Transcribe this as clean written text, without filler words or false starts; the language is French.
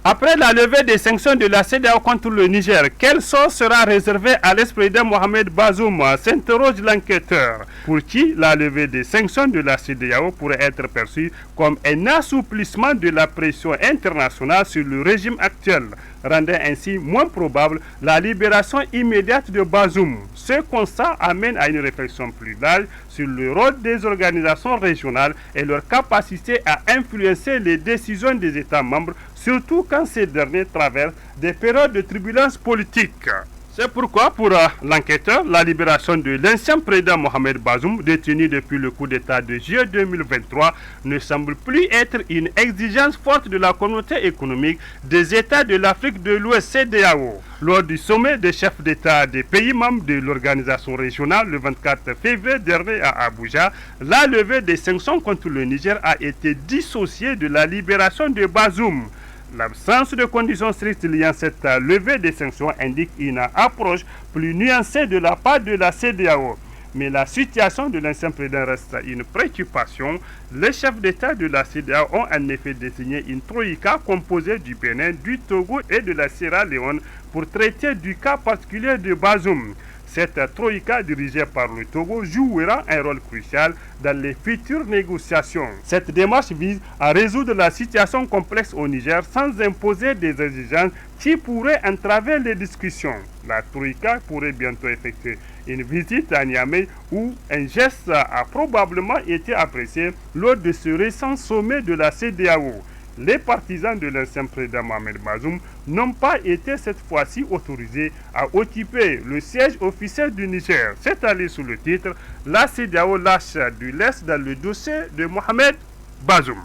Après la levée des sanctions de la CEDEAO contre le Niger, quel sort sera réservé à l'ex-président Mohamed Bazoum, s'interroge l'enquêteur, pour qui la levée des sanctions de la CEDEAO pourrait être perçue comme un assouplissement de la pression internationale sur le régime actuel, rendant ainsi moins probable la libération immédiate de Bazoum. Ce constat amène à une réflexion plus large sur le rôle des organisations régionales et leur capacité à influencer les décisions des États membres, surtout quand ces derniers traversent des périodes de turbulences politiques. C'est pourquoi, pour l'enquêteur, la libération de l'ancien président Mohamed Bazoum, détenu depuis le coup d'État de juillet 2023, ne semble plus être une exigence forte de la communauté économique des États de l'Afrique de l'Ouest CEDEAO. Lors du sommet des chefs d'État des pays membres de l'organisation régionale le 24 février dernier à Abuja, la levée des sanctions contre le Niger a été dissociée de la libération de Bazoum. L'absence de conditions strictes liant cette levée des sanctions indique une approche plus nuancée de la part de la CEDEAO. Mais la situation de l'ancien président reste une préoccupation. Les chefs d'État de la CEDEAO ont en effet désigné une troïka composée du Bénin, du Togo et de la Sierra Leone pour traiter du cas particulier de Bazoum. Cette troïka dirigée par le Togo jouera un rôle crucial dans les futures négociations. Cette démarche vise à résoudre la situation complexe au Niger sans imposer des exigences qui pourraient entraver les discussions. La troïka pourrait bientôt effectuer une visite à Niamey où un geste a probablement été apprécié lors de ce récent sommet de la CEDEAO. Les partisans de l'ancien président Mohamed Bazoum n'ont pas été cette fois-ci autorisés à occuper le siège officiel du Niger. C'est allé sous le titre « La CEDEAO lâche du lest dans le dossier de Mohamed Bazoum ».